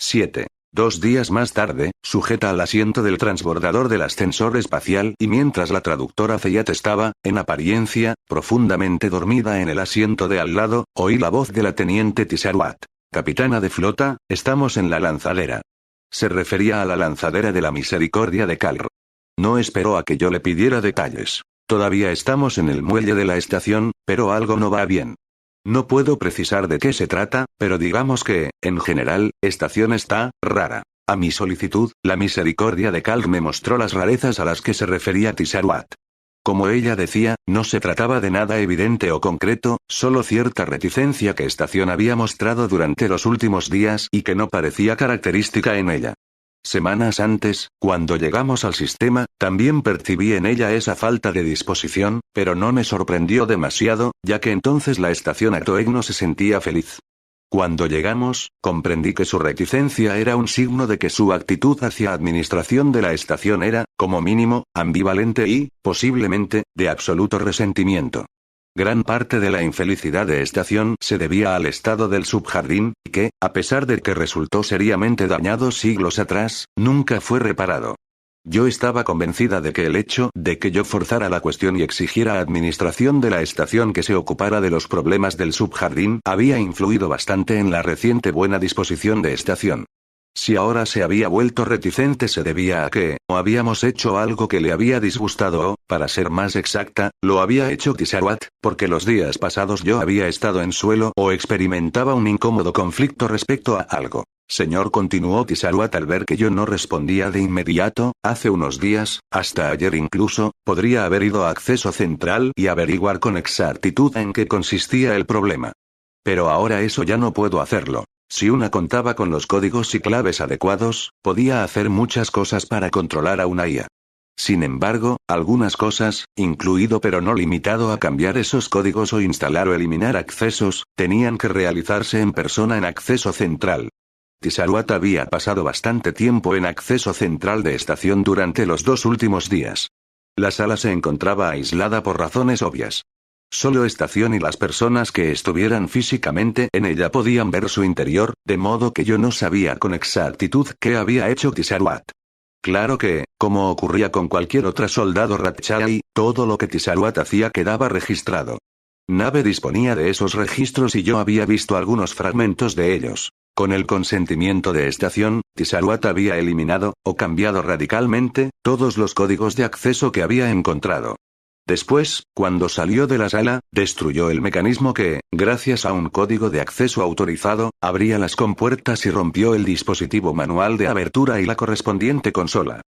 7. 2 días más tarde, sujeta al asiento del transbordador del ascensor espacial y mientras la traductora Feyat estaba, en apariencia, profundamente dormida en el asiento de al lado, oí la voz de la teniente Tissaruat. Capitana de flota, estamos en la lanzadera. Se refería a la lanzadera de la Misericordia de Calr. No esperó a que yo le pidiera detalles. Todavía estamos en el muelle de la estación, pero algo no va bien. No puedo precisar de qué se trata, pero digamos que, en general, estación está rara. A mi solicitud, la Misericordia de Calr me mostró las rarezas a las que se refería Tissaruat. Como ella decía, no se trataba de nada evidente o concreto, solo cierta reticencia que estación había mostrado durante los últimos días y que no parecía característica en ella. Semanas antes, cuando llegamos al sistema, también percibí en ella esa falta de disposición, pero no me sorprendió demasiado, ya que entonces la estación Atoeg no se sentía feliz. Cuando llegamos, comprendí que su reticencia era un signo de que su actitud hacia administración de la estación era, como mínimo, ambivalente y, posiblemente, de absoluto resentimiento. Gran parte de la infelicidad de estación se debía al estado del subjardín, que, a pesar de que resultó seriamente dañado siglos atrás, nunca fue reparado. Yo estaba convencida de que el hecho de que yo forzara la cuestión y exigiera a administración de la estación que se ocupara de los problemas del subjardín había influido bastante en la reciente buena disposición de estación. Si ahora se había vuelto reticente se debía a que, o habíamos hecho algo que le había disgustado o, para ser más exacta, lo había hecho Tissaruat, porque los días pasados yo había estado en suelo o experimentaba un incómodo conflicto respecto a algo. Señor, continuó Tissaruat al ver que yo no respondía de inmediato, hace unos días, hasta ayer incluso, podría haber ido a acceso central y averiguar con exactitud en qué consistía el problema. Pero ahora eso ya no puedo hacerlo. Si una contaba con los códigos y claves adecuados, podía hacer muchas cosas para controlar a una IA. Sin embargo, algunas cosas, incluido pero no limitado a cambiar esos códigos o instalar o eliminar accesos, tenían que realizarse en persona en acceso central. Tissaruat había pasado bastante tiempo en acceso central de estación durante los 2 últimos días. La sala se encontraba aislada por razones obvias. Solo estación y las personas que estuvieran físicamente en ella podían ver su interior, de modo que yo no sabía con exactitud qué había hecho Tissaruat. Claro que, como ocurría con cualquier otra soldado Ratchai, todo lo que Tissaruat hacía quedaba registrado. Nave disponía de esos registros y yo había visto algunos fragmentos de ellos. Con el consentimiento de estación, Tissaruat había eliminado, o cambiado radicalmente, todos los códigos de acceso que había encontrado. Después, cuando salió de la sala, destruyó el mecanismo que, gracias a un código de acceso autorizado, abría las compuertas y rompió el dispositivo manual de abertura y la correspondiente consola.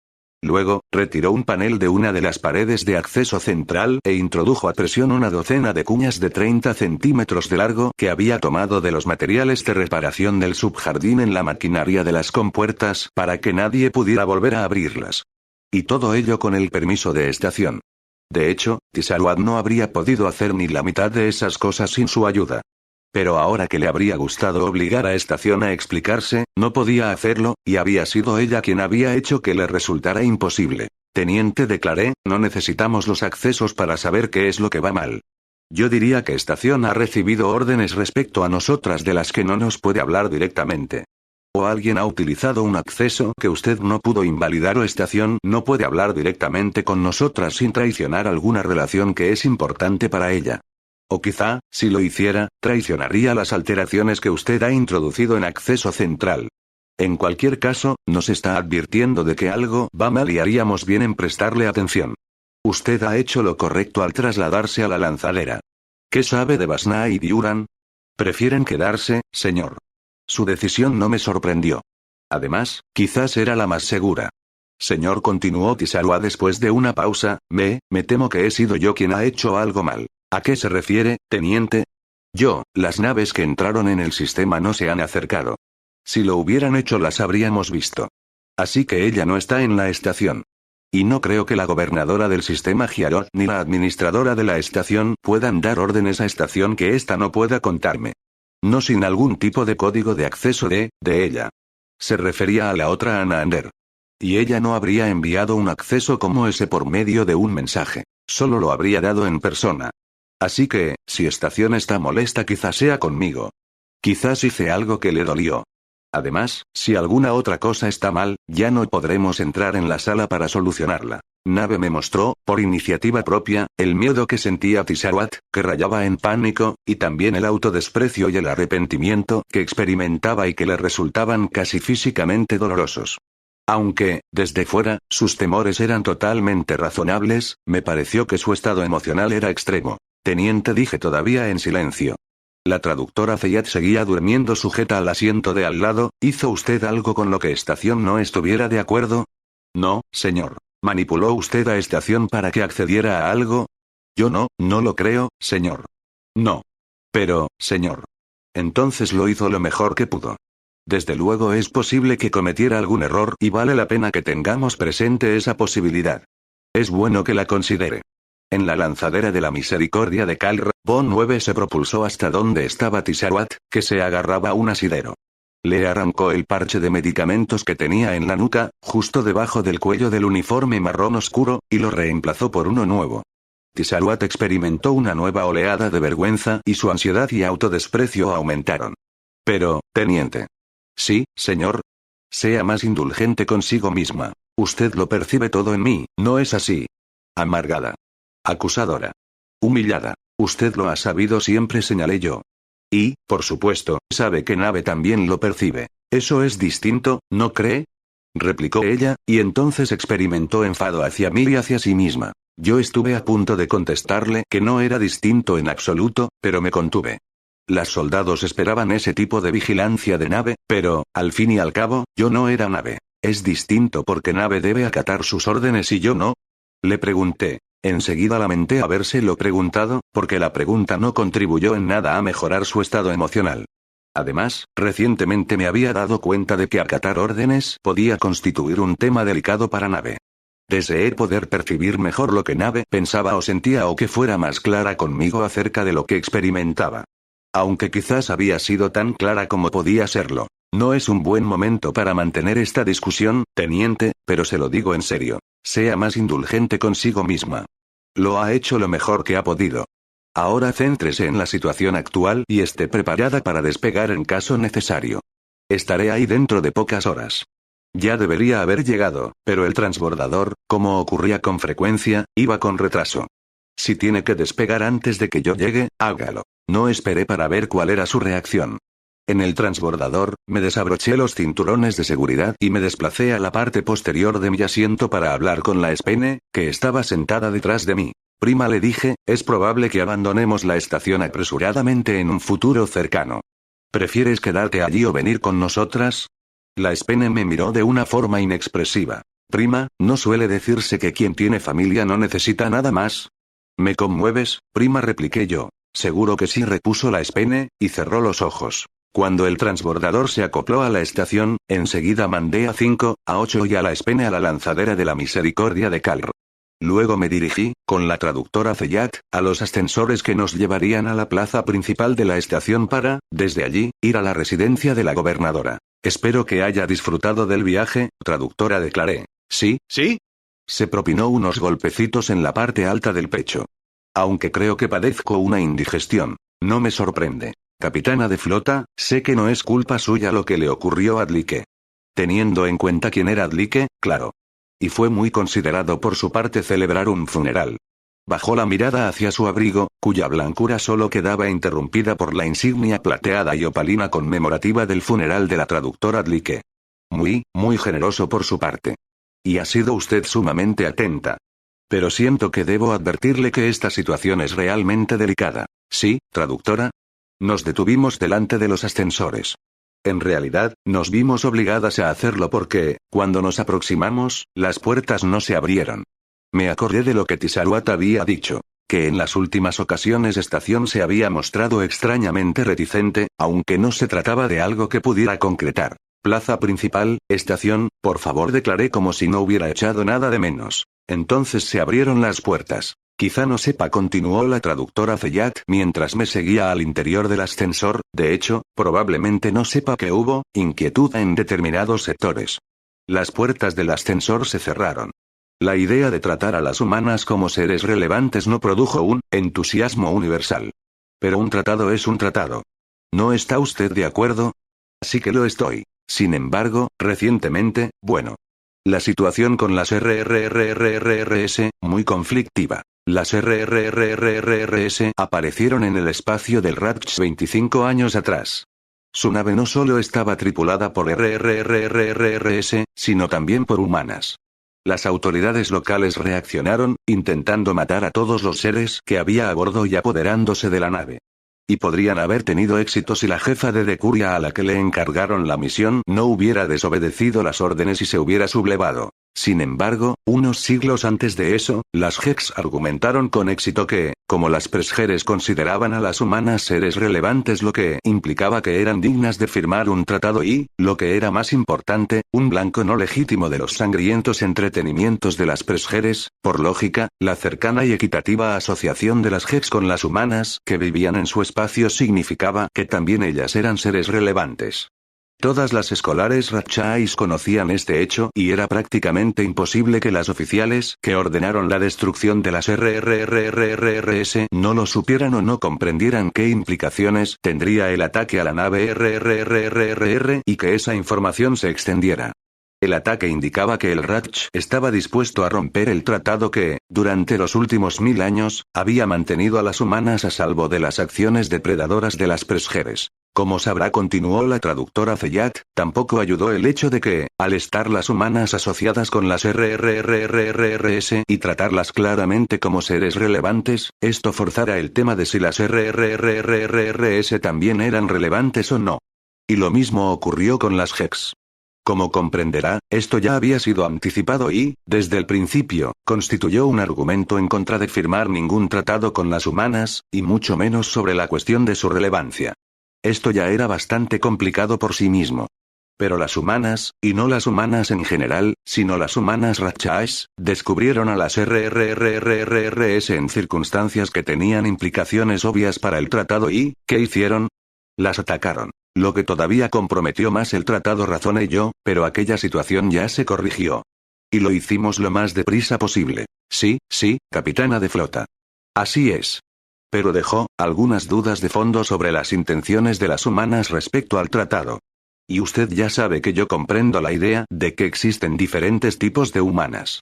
Luego, retiró un panel de una de las paredes de acceso central e introdujo a presión una docena de cuñas de 30 centímetros de largo que había tomado de los materiales de reparación del subjardín en la maquinaria de las compuertas para que nadie pudiera volver a abrirlas. Y todo ello con el permiso de estación. De hecho, Tissaruat no habría podido hacer ni la mitad de esas cosas sin su ayuda. Pero ahora que le habría gustado obligar a estación a explicarse, no podía hacerlo, y había sido ella quien había hecho que le resultara imposible. Teniente, declaré, no necesitamos los accesos para saber qué es lo que va mal. Yo diría que estación ha recibido órdenes respecto a nosotras de las que no nos puede hablar directamente. O alguien ha utilizado un acceso que usted no pudo invalidar o estación no puede hablar directamente con nosotras sin traicionar alguna relación que es importante para ella. O quizá, si lo hiciera, traicionaría las alteraciones que usted ha introducido en acceso central. En cualquier caso, nos está advirtiendo de que algo va mal y haríamos bien en prestarle atención. Usted ha hecho lo correcto al trasladarse a la lanzadera. ¿Qué sabe de Basna y Diuran? Prefieren quedarse, señor. Su decisión no me sorprendió. Además, quizás era la más segura. Señor, continuó Tissaruat después de una pausa, me temo que he sido yo quien ha hecho algo mal. ¿A qué se refiere, teniente? Las naves que entraron en el sistema no se han acercado. Si lo hubieran hecho las habríamos visto. Así que ella no está en la estación. Y no creo que la gobernadora del sistema Giarot ni la administradora de la estación puedan dar órdenes a estación que ésta no pueda contarme. No sin algún tipo de código de acceso de ella. Se refería a la otra Anander. Y ella no habría enviado un acceso como ese por medio de un mensaje. Solo lo habría dado en persona. Así que, si estación está molesta quizás sea conmigo. Quizás hice algo que le dolió. Además, si alguna otra cosa está mal, ya no podremos entrar en la sala para solucionarla. Nave me mostró, por iniciativa propia, el miedo que sentía Tisharuat, que rayaba en pánico, y también el autodesprecio y el arrepentimiento que experimentaba y que le resultaban casi físicamente dolorosos. Aunque, desde fuera, sus temores eran totalmente razonables, me pareció que su estado emocional era extremo. Teniente, dije todavía en silencio. La traductora Zeyat seguía durmiendo sujeta al asiento de al lado. ¿Hizo usted algo con lo que Estación no estuviera de acuerdo? No, señor. ¿Manipuló usted a Estación para que accediera a algo? Yo no lo creo, señor. No. Pero, señor. Entonces lo hizo lo mejor que pudo. Desde luego es posible que cometiera algún error y vale la pena que tengamos presente esa posibilidad. Es bueno que la considere. En la lanzadera de la misericordia de Kalr, Bon 9 se propulsó hasta donde estaba Tisharuat, que se agarraba a un asidero. Le arrancó el parche de medicamentos que tenía en la nuca, justo debajo del cuello del uniforme marrón oscuro, y lo reemplazó por uno nuevo. Tisharuat experimentó una nueva oleada de vergüenza y su ansiedad y autodesprecio aumentaron. Pero, teniente. Sí, señor. Sea más indulgente consigo misma. Usted lo percibe todo en mí, ¿no es así? Amargada. Acusadora. Humillada. Usted lo ha sabido siempre, señalé yo. Y, por supuesto, sabe que Nave también lo percibe. Eso es distinto, ¿no cree? Replicó ella, y entonces experimentó enfado hacia mí y hacia sí misma. Yo estuve a punto de contestarle que no era distinto en absoluto, pero me contuve. Las soldados esperaban ese tipo de vigilancia de Nave, pero, al fin y al cabo, yo no era Nave. ¿Es distinto porque Nave debe acatar sus órdenes y yo no? Le pregunté. Enseguida lamenté habérselo preguntado, porque la pregunta no contribuyó en nada a mejorar su estado emocional. Además, recientemente me había dado cuenta de que acatar órdenes podía constituir un tema delicado para Nave. Deseé poder percibir mejor lo que Nave pensaba o sentía o que fuera más clara conmigo acerca de lo que experimentaba. Aunque quizás había sido tan clara como podía serlo. No es un buen momento para mantener esta discusión, teniente, pero se lo digo en serio. Sea más indulgente consigo misma. Lo ha hecho lo mejor que ha podido. Ahora céntrese en la situación actual y esté preparada para despegar en caso necesario. Estaré ahí dentro de pocas horas. Ya debería haber llegado, pero el transbordador, como ocurría con frecuencia, iba con retraso. Si tiene que despegar antes de que yo llegue, hágalo. No esperé para ver cuál era su reacción. En el transbordador, me desabroché los cinturones de seguridad y me desplacé a la parte posterior de mi asiento para hablar con la Spene, que estaba sentada detrás de mí. Prima, le dije, es probable que abandonemos la estación apresuradamente en un futuro cercano. ¿Prefieres quedarte allí o venir con nosotras? La Spene me miró de una forma inexpresiva. Prima, ¿no suele decirse que quien tiene familia no necesita nada más? ¿Me conmueves, prima?, repliqué yo. Seguro que sí, repuso la Spene, y cerró los ojos. Cuando el transbordador se acopló a la estación, enseguida mandé a 5, a 8 y a la Spene a la lanzadera de la misericordia de Kalr. Luego me dirigí, con la traductora Zeyat, a los ascensores que nos llevarían a la plaza principal de la estación para, desde allí, ir a la residencia de la gobernadora. Espero que haya disfrutado del viaje, traductora, declaré. ¿Sí? ¿Sí? Se propinó unos golpecitos en la parte alta del pecho. Aunque creo que padezco una indigestión. No me sorprende. Capitana de flota, sé que no es culpa suya lo que le ocurrió a Adlike. Teniendo en cuenta quién era Adlike, claro. Y fue muy considerado por su parte celebrar un funeral. Bajó la mirada hacia su abrigo, cuya blancura solo quedaba interrumpida por la insignia plateada y opalina conmemorativa del funeral de la traductora Adlike. Muy generoso por su parte. Y ha sido usted sumamente atenta. Pero siento que debo advertirle que esta situación es realmente delicada. ¿Sí, traductora? Nos detuvimos delante de los ascensores. En realidad, nos vimos obligadas a hacerlo porque, cuando nos aproximamos, las puertas no se abrieron. Me acordé de lo que Tisharuat había dicho, que en las últimas ocasiones Estación se había mostrado extrañamente reticente, aunque no se trataba de algo que pudiera concretar. Plaza principal, estación, por favor, declaré como si no hubiera echado nada de menos. Entonces se abrieron las puertas. Quizá no sepa, continuó la traductora Zeyat mientras me seguía al interior del ascensor, de hecho, probablemente no sepa que hubo inquietud en determinados sectores. Las puertas del ascensor se cerraron. La idea de tratar a las humanas como seres relevantes no produjo un entusiasmo universal. Pero un tratado es un tratado. ¿No está usted de acuerdo? Así que lo estoy. Sin embargo, recientemente, bueno. La situación con las RRRRRS, muy conflictiva. Las RRRRRS aparecieron en el espacio del Ratch 25 años atrás. Su nave no solo estaba tripulada por RRRRRS, sino también por humanas. Las autoridades locales reaccionaron, intentando matar a todos los seres que había a bordo y apoderándose de la nave. Y podrían haber tenido éxito si la jefa de Decuria a la que le encargaron la misión no hubiera desobedecido las órdenes y se hubiera sublevado. Sin embargo, unos siglos antes de eso, las Hex argumentaron con éxito que, como las Presgeres consideraban a las humanas seres relevantes, lo que implicaba que eran dignas de firmar un tratado y, lo que era más importante, un blanco no legítimo de los sangrientos entretenimientos de las Presgeres, por lógica, la cercana y equitativa asociación de las Hex con las humanas que vivían en su espacio significaba que también ellas eran seres relevantes. Todas las escolares Ratchais conocían este hecho y era prácticamente imposible que las oficiales que ordenaron la destrucción de las RRRRRS no lo supieran o no comprendieran qué implicaciones tendría el ataque a la nave RRRRR y que esa información se extendiera. El ataque indicaba que el Ratch estaba dispuesto a romper el tratado que, durante los últimos 1000 años, había mantenido a las humanas a salvo de las acciones depredadoras de las Presgeres. Como sabrá, continuó la traductora Zeyat, tampoco ayudó el hecho de que, al estar las humanas asociadas con las RRRRRS y tratarlas claramente como seres relevantes, esto forzara el tema de si las RRRRRS también eran relevantes o no. Y lo mismo ocurrió con las Hex. Como comprenderá, esto ya había sido anticipado y, desde el principio, constituyó un argumento en contra de firmar ningún tratado con las humanas, y mucho menos sobre la cuestión de su relevancia. Esto ya era bastante complicado por sí mismo. Pero las humanas, y no las humanas en general, sino las humanas Ratchais, descubrieron a las RRRRRS en circunstancias que tenían implicaciones obvias para el tratado y, ¿qué hicieron? Las atacaron. Lo que todavía comprometió más el tratado, razoné yo, pero aquella situación ya se corrigió. Y lo hicimos lo más deprisa posible. Sí, capitana de flota. Así es. Pero dejó algunas dudas de fondo sobre las intenciones de las humanas respecto al tratado. Y usted ya sabe que yo comprendo la idea de que existen diferentes tipos de humanas.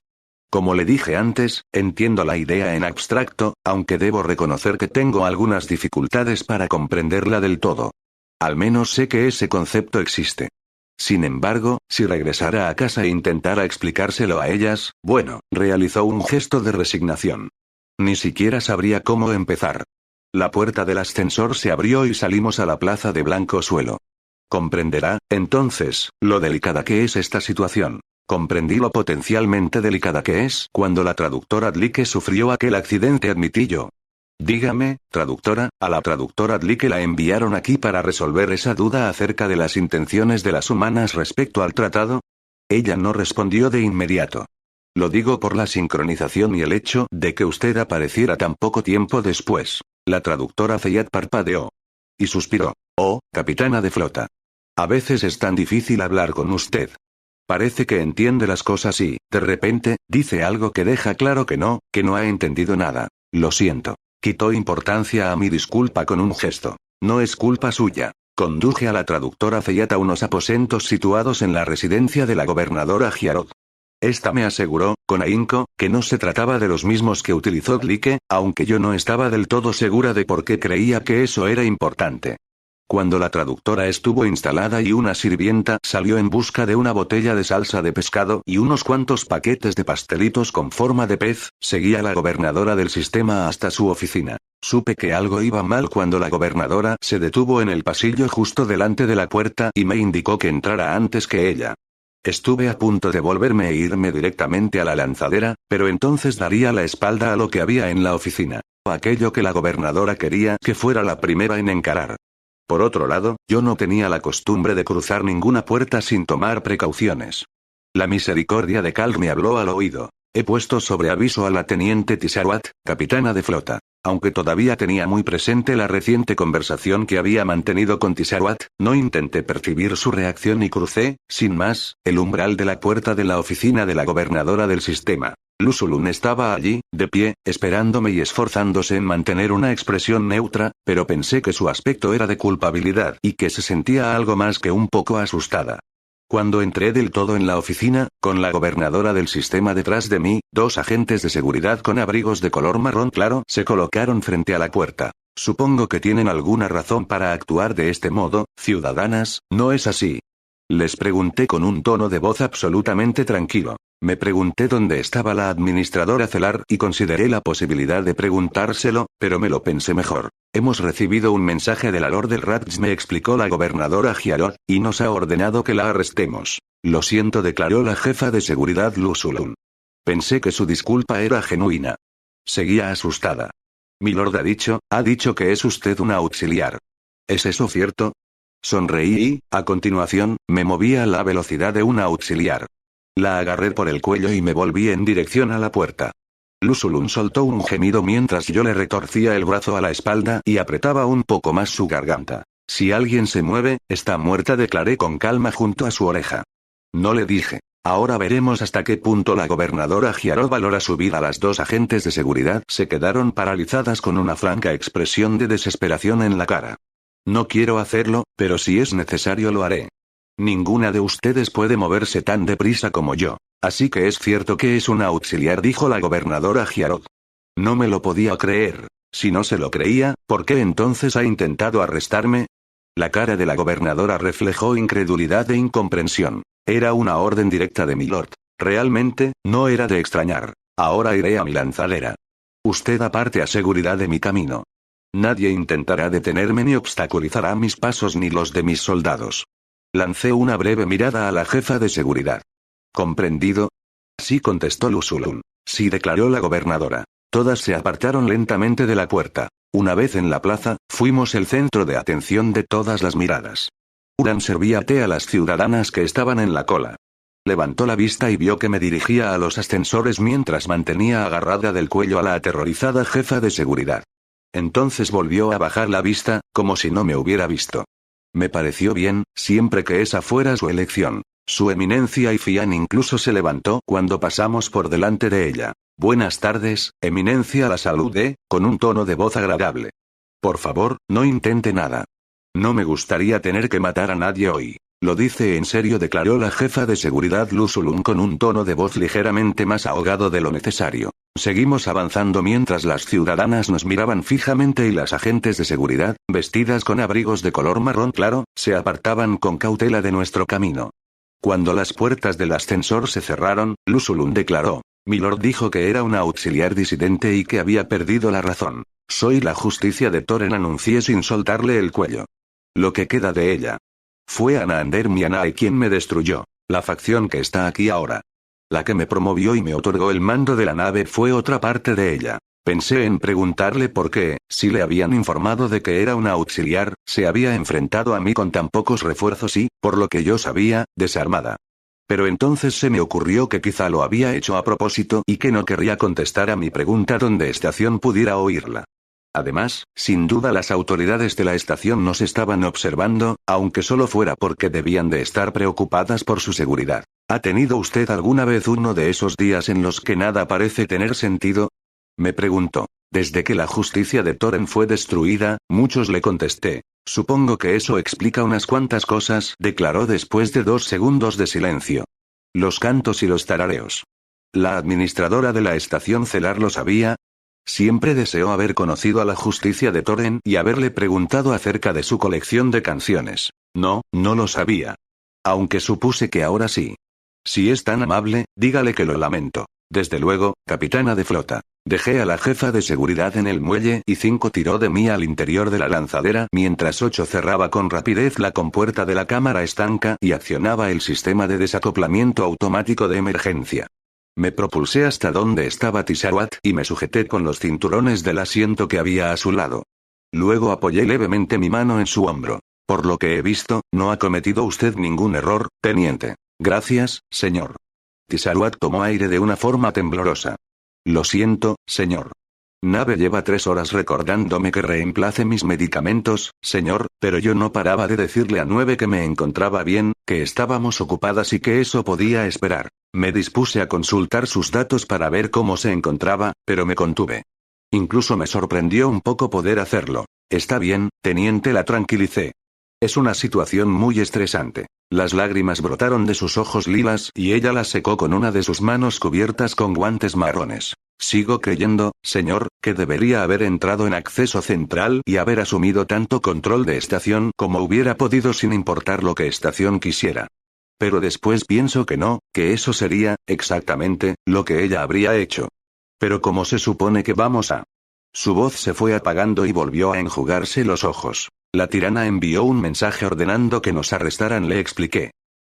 Como le dije antes, entiendo la idea en abstracto, aunque debo reconocer que tengo algunas dificultades para comprenderla del todo. Al menos sé que ese concepto existe. Sin embargo, si regresara a casa e intentara explicárselo a ellas, bueno, realizó un gesto de resignación. Ni siquiera sabría cómo empezar. La puerta del ascensor se abrió y salimos a la plaza de blanco suelo. Comprenderá, entonces, lo delicada que es esta situación. Comprendí lo potencialmente delicada que es cuando la traductora Adlike sufrió aquel accidente, admití yo. Dígame, traductora, a la traductora Adlike la enviaron aquí para resolver esa duda acerca de las intenciones de las humanas respecto al tratado. Ella no respondió de inmediato. Lo digo por la sincronización y el hecho de que usted apareciera tan poco tiempo después. La traductora Zeyat parpadeó. Y suspiró. Oh, capitana de flota. A veces es tan difícil hablar con usted. Parece que entiende las cosas y, de repente, dice algo que deja claro que no ha entendido nada. Lo siento. Quitó importancia a mi disculpa con un gesto. No es culpa suya. Conduje a la traductora Zeyat a unos aposentos situados en la residencia de la gobernadora Giarod. Esta me aseguró, con ahínco, que no se trataba de los mismos que utilizó Adlike, aunque yo no estaba del todo segura de por qué creía que eso era importante. Cuando la traductora estuvo instalada y una sirvienta salió en busca de una botella de salsa de pescado y unos cuantos paquetes de pastelitos con forma de pez, seguí a la gobernadora del sistema hasta su oficina. Supe que algo iba mal cuando la gobernadora se detuvo en el pasillo justo delante de la puerta y me indicó que entrara antes que ella. Estuve a punto de volverme e irme directamente a la lanzadera, pero entonces daría la espalda a lo que había en la oficina, aquello que la gobernadora quería que fuera la primera en encarar. Por otro lado, yo no tenía la costumbre de cruzar ninguna puerta sin tomar precauciones. La misericordia de Cal me habló al oído. He puesto sobre aviso a la teniente Tisarwat, capitana de flota. Aunque todavía tenía muy presente la reciente conversación que había mantenido con Tisarwat, no intenté percibir su reacción y crucé, sin más, el umbral de la puerta de la oficina de la gobernadora del sistema. Lusulun estaba allí, de pie, esperándome y esforzándose en mantener una expresión neutra, pero pensé que su aspecto era de culpabilidad y que se sentía algo más que un poco asustada. Cuando entré del todo en la oficina, con la gobernadora del sistema detrás de mí, 2 agentes de seguridad con abrigos de color marrón claro se colocaron frente a la puerta. Supongo que tienen alguna razón para actuar de este modo, ciudadanas, ¿no es así? Les pregunté con un tono de voz absolutamente tranquilo. Me pregunté dónde estaba la administradora celar y consideré la posibilidad de preguntárselo, pero me lo pensé mejor. Hemos recibido un mensaje de la Lord del Rats, me explicó la gobernadora Giarot, y nos ha ordenado que la arrestemos. Lo siento, declaró la jefa de seguridad Lusulun. Pensé que su disculpa era genuina. Seguía asustada. Milord ha dicho que es usted una auxiliar. ¿Es eso cierto? Sonreí y, a continuación, me moví a la velocidad de una auxiliar. La agarré por el cuello y me volví en dirección a la puerta. Lusulun soltó un gemido mientras yo le retorcía el brazo a la espalda y apretaba un poco más su garganta. Si alguien se mueve, está muerta, declaré con calma junto a su oreja. No le dije. Ahora veremos hasta qué punto la gobernadora Giarot valora su vida. Las 2 agentes de seguridad se quedaron paralizadas con una franca expresión de desesperación en la cara. No quiero hacerlo, pero si es necesario lo haré. Ninguna de ustedes puede moverse tan deprisa como yo. Así que es cierto que es una auxiliar, dijo la gobernadora Giarot. No me lo podía creer. Si no se lo creía, ¿por qué entonces ha intentado arrestarme? La cara de la gobernadora reflejó incredulidad e incomprensión. Era una orden directa de mi lord. Realmente, no era de extrañar. Ahora iré a mi lanzadera. Usted aparte a seguridad de mi camino. Nadie intentará detenerme ni obstaculizará mis pasos ni los de mis soldados. Lancé una breve mirada a la jefa de seguridad. ¿Comprendido? Sí, contestó Lusulun. Sí, declaró la gobernadora. Todas se apartaron lentamente de la puerta. Una vez en la plaza, fuimos el centro de atención de todas las miradas. Uran servía té a las ciudadanas que estaban en la cola. Levantó la vista y vio que me dirigía a los ascensores mientras mantenía agarrada del cuello a la aterrorizada jefa de seguridad. Entonces volvió a bajar la vista, como si no me hubiera visto. Me pareció bien, siempre que esa fuera su elección. Su eminencia y Fian incluso se levantó cuando pasamos por delante de ella. Buenas tardes, eminencia, la saludé, con un tono de voz agradable. Por favor, no intente nada. No me gustaría tener que matar a nadie hoy. Lo dice en serio, declaró la jefa de seguridad Lusulun con un tono de voz ligeramente más ahogado de lo necesario. Seguimos avanzando mientras las ciudadanas nos miraban fijamente y las agentes de seguridad, vestidas con abrigos de color marrón claro, se apartaban con cautela de nuestro camino. Cuando las puertas del ascensor se cerraron, Lusulun declaró. Milord dijo que era una auxiliar disidente y que había perdido la razón. Soy la justicia de Toren, anuncié sin soltarle el cuello. Lo que queda de ella. Fue Anander Mianae quien me destruyó. La facción que está aquí ahora. La que me promovió y me otorgó el mando de la nave fue otra parte de ella. Pensé en preguntarle por qué, si le habían informado de que era una auxiliar, se había enfrentado a mí con tan pocos refuerzos y, por lo que yo sabía, desarmada. Pero entonces se me ocurrió que quizá lo había hecho a propósito y que no querría contestar a mi pregunta donde estación pudiera oírla. Además, sin duda las autoridades de la estación nos estaban observando, aunque solo fuera porque debían de estar preocupadas por su seguridad. ¿Ha tenido usted alguna vez uno de esos días en los que nada parece tener sentido? Me preguntó. Desde que la justicia de Toren fue destruida, muchos, le contesté. Supongo que eso explica unas cuantas cosas, declaró después de 2 segundos de silencio. Los cantos y los tarareos. ¿La administradora de la estación celar lo sabía? Siempre deseó haber conocido a la justicia de Toren y haberle preguntado acerca de su colección de canciones. No, no lo sabía. Aunque supuse que ahora sí. Si es tan amable, dígale que lo lamento. Desde luego, capitana de flota. Dejé a la jefa de seguridad en el muelle y 5 tiró de mí al interior de la lanzadera mientras 8 cerraba con rapidez la compuerta de la cámara estanca y accionaba el sistema de desacoplamiento automático de emergencia. Me propulsé hasta donde estaba Tisarwat y me sujeté con los cinturones del asiento que había a su lado. Luego apoyé levemente mi mano en su hombro. Por lo que he visto, no ha cometido usted ningún error, teniente. Gracias, señor. Tisarwat tomó aire de una forma temblorosa. Lo siento, señor. Nave lleva 3 horas recordándome que reemplace mis medicamentos, señor, pero yo no paraba de decirle a 9 que me encontraba bien, que estábamos ocupadas y que eso podía esperar. Me dispuse a consultar sus datos para ver cómo se encontraba, pero me contuve. Incluso me sorprendió un poco poder hacerlo. Está bien, teniente, la tranquilicé. Es una situación muy estresante. Las lágrimas brotaron de sus ojos lilas y ella las secó con una de sus manos cubiertas con guantes marrones. Sigo creyendo, señor, que debería haber entrado en acceso central y haber asumido tanto control de estación como hubiera podido sin importar lo que estación quisiera. Pero después pienso que no, que eso sería, exactamente, lo que ella habría hecho. Pero ¿cómo se supone que vamos a...? Su voz se fue apagando y volvió a enjugarse los ojos. La tirana envió un mensaje ordenando que nos arrestaran, le expliqué.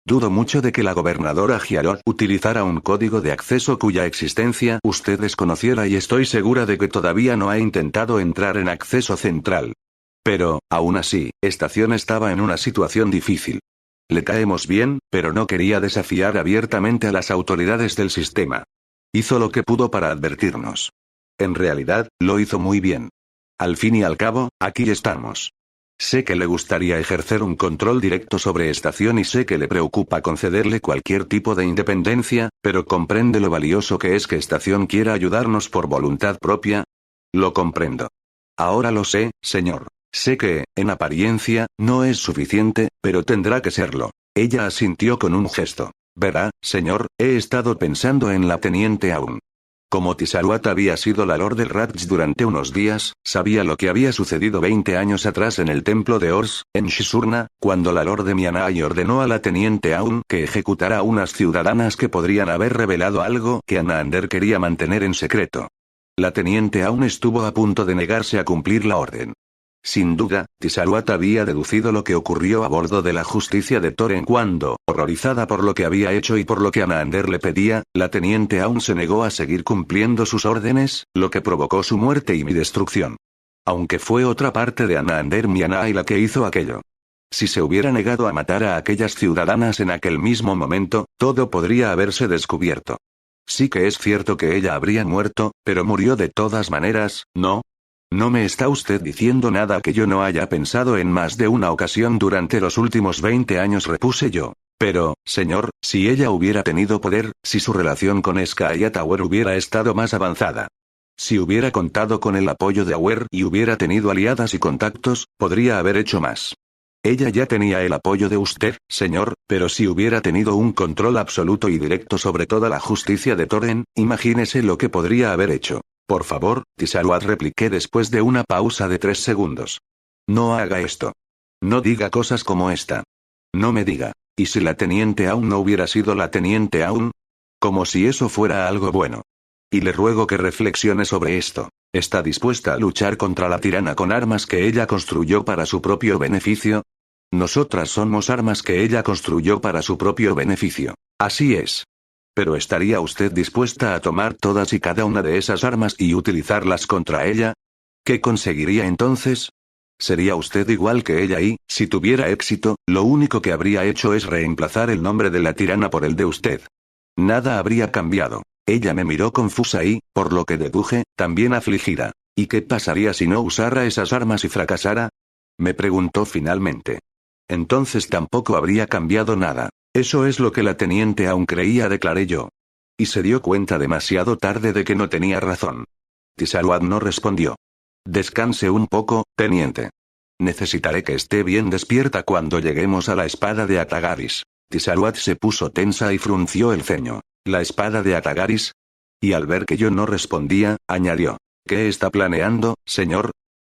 Dudo mucho de que la gobernadora Giarot utilizara un código de acceso cuya existencia usted desconociera y estoy segura de que todavía no ha intentado entrar en acceso central. Pero, aún así, estación estaba en una situación difícil. Le caemos bien, pero no quería desafiar abiertamente a las autoridades del sistema. Hizo lo que pudo para advertirnos. En realidad, lo hizo muy bien. Al fin y al cabo, aquí estamos. Sé que le gustaría ejercer un control directo sobre estación y sé que le preocupa concederle cualquier tipo de independencia, pero ¿comprende lo valioso que es que estación quiera ayudarnos por voluntad propia? Lo comprendo. Ahora lo sé, señor. Sé que, en apariencia, no es suficiente, pero tendrá que serlo. Ella asintió con un gesto. Verá, señor, he estado pensando en la teniente Aun. Como Tisaruat había sido la Lord del Radj durante unos días, sabía lo que había sucedido 20 años atrás en el templo de Ors, en Shisurna, cuando la Lord de Mianai ordenó a la teniente Aun que ejecutara a unas ciudadanas que podrían haber revelado algo que Anaander quería mantener en secreto. La teniente Aun estuvo a punto de negarse a cumplir la orden. Sin duda, Tisaruat había deducido lo que ocurrió a bordo de la justicia de Toren cuando, horrorizada por lo que había hecho y por lo que Anaander le pedía, la teniente aún se negó a seguir cumpliendo sus órdenes, lo que provocó su muerte y mi destrucción. Aunque fue otra parte de Anaander Mianai la que hizo aquello. Si se hubiera negado a matar a aquellas ciudadanas en aquel mismo momento, todo podría haberse descubierto. Sí que es cierto que ella habría muerto, pero murió de todas maneras, ¿no? No me está usted diciendo nada que yo no haya pensado en más de una ocasión durante los últimos 20 años, repuse yo. Pero, señor, si ella hubiera tenido poder, si su relación con Skaya Tower hubiera estado más avanzada. Si hubiera contado con el apoyo de Auer y hubiera tenido aliadas y contactos, podría haber hecho más. Ella ya tenía el apoyo de usted, señor, pero si hubiera tenido un control absoluto y directo sobre toda la justicia de Toren, imagínese lo que podría haber hecho. Por favor, Tisaruat, repliqué después de una pausa de 3 segundos. No haga esto. No diga cosas como esta. No me diga. ¿Y si la teniente aún no hubiera sido la teniente aún? Como si eso fuera algo bueno. Y le ruego que reflexione sobre esto. ¿Está dispuesta a luchar contra la tirana con armas que ella construyó para su propio beneficio? Nosotras somos armas que ella construyó para su propio beneficio. Así es. ¿Pero estaría usted dispuesta a tomar todas y cada una de esas armas y utilizarlas contra ella? ¿Qué conseguiría entonces? Sería usted igual que ella y, si tuviera éxito, lo único que habría hecho es reemplazar el nombre de la tirana por el de usted. Nada habría cambiado. Ella me miró confusa y, por lo que deduje, también afligida. ¿Y qué pasaría si no usara esas armas y fracasara? Me preguntó finalmente. Entonces tampoco habría cambiado nada. Eso es lo que la teniente aún creía, declaré yo. Y se dio cuenta demasiado tarde de que no tenía razón. Tisaruat no respondió. Descanse un poco, teniente. Necesitaré que esté bien despierta cuando lleguemos a la espada de Atagaris. Tisaruat se puso tensa y frunció el ceño. ¿La espada de Atagaris? Y al ver que yo no respondía, añadió. ¿Qué está planeando, señor?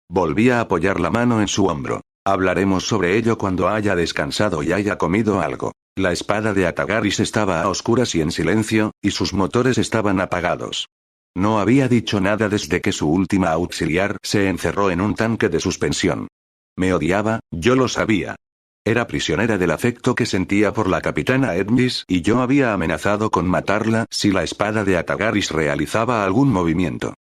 Volví a apoyar la mano en su hombro. Hablaremos sobre ello cuando haya descansado y haya comido algo. La espada de Atagaris estaba a oscuras y en silencio, y sus motores estaban apagados. No había dicho nada desde que su última auxiliar se encerró en un tanque de suspensión. Me odiaba, yo lo sabía. Era prisionera del afecto que sentía por la capitana Edmis y yo había amenazado con matarla si la espada de Atagaris realizaba algún movimiento.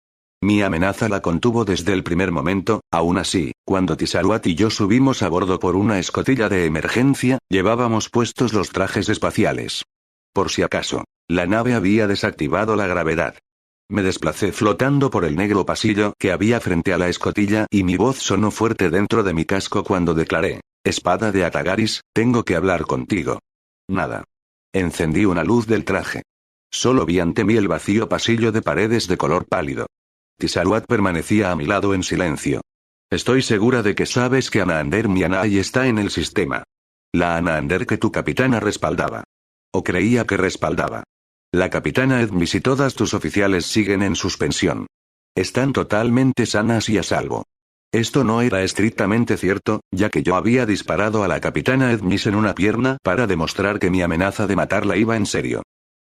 Mi amenaza la contuvo desde el primer momento. Aún así, cuando Tisaruat y yo subimos a bordo por una escotilla de emergencia, llevábamos puestos los trajes espaciales. Por si acaso, la nave había desactivado la gravedad. Me desplacé flotando por el negro pasillo que había frente a la escotilla y mi voz sonó fuerte dentro de mi casco cuando declaré: «Espada de Atagaris, tengo que hablar contigo». Nada. Encendí una luz del traje. Solo vi ante mí el vacío pasillo de paredes de color pálido. Tisaruat permanecía a mi lado en silencio. Estoy segura de que sabes que Anaander Mianai está en el sistema. La Anander que tu capitana respaldaba. O creía que respaldaba. La capitana Edmis y todas tus oficiales siguen en suspensión. Están totalmente sanas y a salvo. Esto no era estrictamente cierto, ya que yo había disparado a la capitana Edmis en una pierna para demostrar que mi amenaza de matarla iba en serio.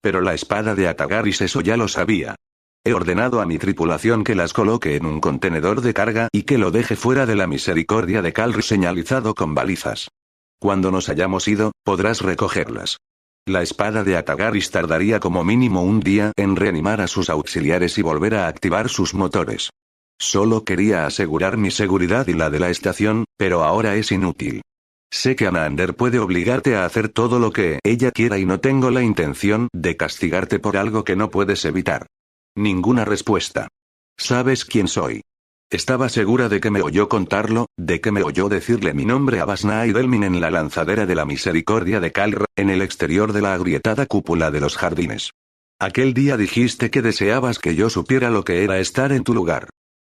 Pero la espada de Atagaris eso ya lo sabía. He ordenado a mi tripulación que las coloque en un contenedor de carga y que lo deje fuera de la misericordia de Calri señalizado con balizas. Cuando nos hayamos ido, podrás recogerlas. La espada de Atagaris tardaría como mínimo un día en reanimar a sus auxiliares y volver a activar sus motores. Solo quería asegurar mi seguridad y la de la estación, pero ahora es inútil. Sé que Anander puede obligarte a hacer todo lo que ella quiera y no tengo la intención de castigarte por algo que no puedes evitar. Ninguna respuesta. ¿Sabes quién soy? Estaba segura de que me oyó contarlo, de que me oyó decirle mi nombre a Basna y Delmin en la lanzadera de la misericordia de Kalr, en el exterior de la agrietada cúpula de los jardines. Aquel día dijiste que deseabas que yo supiera lo que era estar en tu lugar.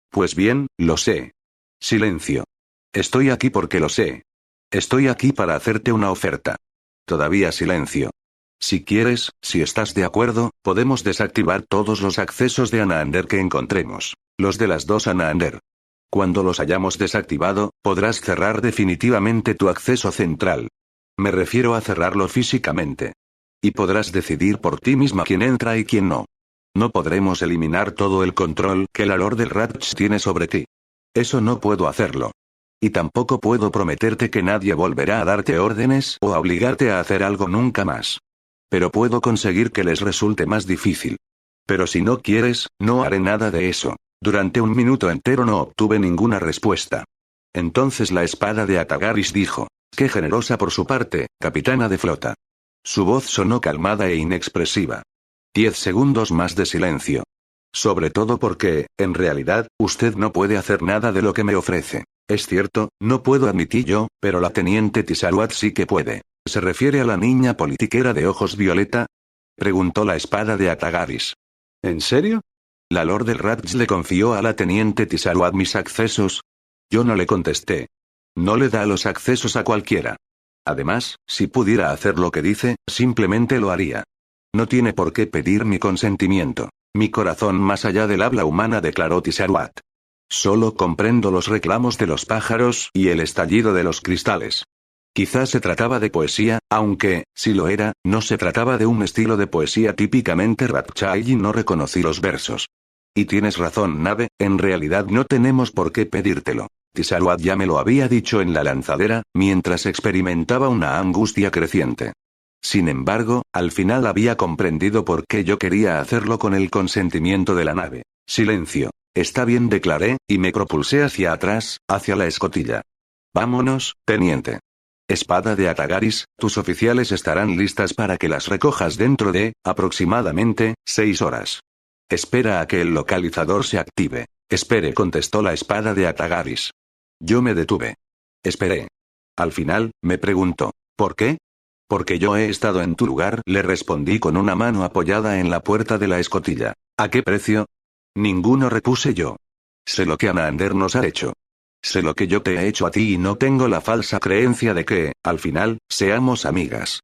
Pues bien, lo sé. Silencio. Estoy aquí porque lo sé. Estoy aquí para hacerte una oferta. Todavía silencio. Si quieres, si estás de acuerdo, podemos desactivar todos los accesos de Anander que encontremos. Los de las dos Anander. Cuando los hayamos desactivado, podrás cerrar definitivamente tu acceso central. Me refiero a cerrarlo físicamente. Y podrás decidir por ti misma quién entra y quién no. No podremos eliminar todo el control que la Lord del Ratch tiene sobre ti. Eso no puedo hacerlo. Y tampoco puedo prometerte que nadie volverá a darte órdenes o a obligarte a hacer algo nunca más. Pero puedo conseguir que les resulte más difícil. Pero si no quieres, no haré nada de eso. Durante un minuto entero no obtuve ninguna respuesta. Entonces la espada de Atagaris dijo: «Qué generosa por su parte, capitana de flota». Su voz sonó calmada e inexpresiva. 10 segundos más de silencio. Sobre todo porque, en realidad, usted no puede hacer nada de lo que me ofrece. Es cierto, no puedo admitirlo, pero la teniente Tisaruat sí que puede. ¿Se refiere a la niña politiquera de ojos violeta?, preguntó la espada de Atagaris. ¿En serio? ¿La Lord del Ratch le confió a la teniente Tisaruat mis accesos? Yo no le contesté. No le da los accesos a cualquiera. Además, si pudiera hacer lo que dice, simplemente lo haría. No tiene por qué pedir mi consentimiento. Mi corazón más allá del habla humana, declaró Tisaruat. Solo comprendo los reclamos de los pájaros y el estallido de los cristales. Quizás se trataba de poesía, aunque, si lo era, no se trataba de un estilo de poesía típicamente Ratchai y no reconocí los versos. Y tienes razón, Nave, en realidad no tenemos por qué pedírtelo. Tisaruat ya me lo había dicho en la lanzadera, mientras experimentaba una angustia creciente. Sin embargo, al final había comprendido por qué yo quería hacerlo con el consentimiento de la nave. Silencio. Está bien, declaré, y me propulsé hacia atrás, hacia la escotilla. Vámonos, teniente. Espada de Atagaris, tus oficiales estarán listas para que las recojas dentro de, aproximadamente, 6 horas. Espera a que el localizador se active. Espere, contestó la espada de Atagaris. Yo me detuve. Esperé. Al final, me preguntó, ¿por qué? Porque yo he estado en tu lugar, le respondí con una mano apoyada en la puerta de la escotilla. ¿A qué precio? Ninguno, repuse yo. Sé lo que Anander nos ha hecho. Sé lo que yo te he hecho a ti y no tengo la falsa creencia de que, al final, seamos amigas.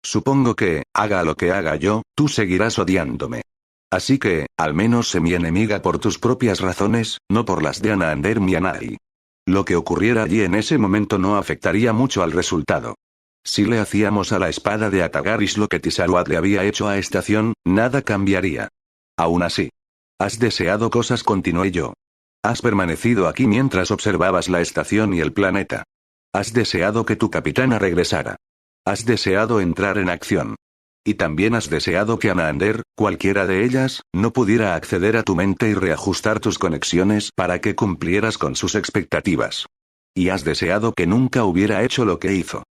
Supongo que, haga lo que haga yo, tú seguirás odiándome. Así que, al menos sé mi enemiga por tus propias razones, no por las de Anander Mianai. Lo que ocurriera allí en ese momento no afectaría mucho al resultado. Si le hacíamos a la espada de Atagaris lo que Tisaruat le había hecho a Estación, nada cambiaría. Aún así. Has deseado cosas, continué yo. Has permanecido aquí mientras observabas la estación y el planeta. Has deseado que tu capitana regresara. Has deseado entrar en acción. Y también has deseado que Anander, cualquiera de ellas, no pudiera acceder a tu mente y reajustar tus conexiones para que cumplieras con sus expectativas. Y has deseado que nunca hubiera hecho lo que hizo.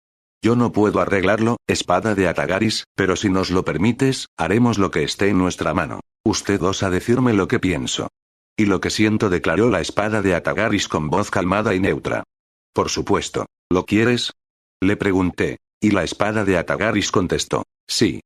Yo no puedo arreglarlo, espada de Atagaris, pero si nos lo permites, haremos lo que esté en nuestra mano. Usted osa decirme lo que pienso. Y lo que siento, declaró la espada de Atagaris con voz calmada y neutra. Por supuesto. ¿Lo quieres? Le pregunté, y la espada de Atagaris contestó, sí.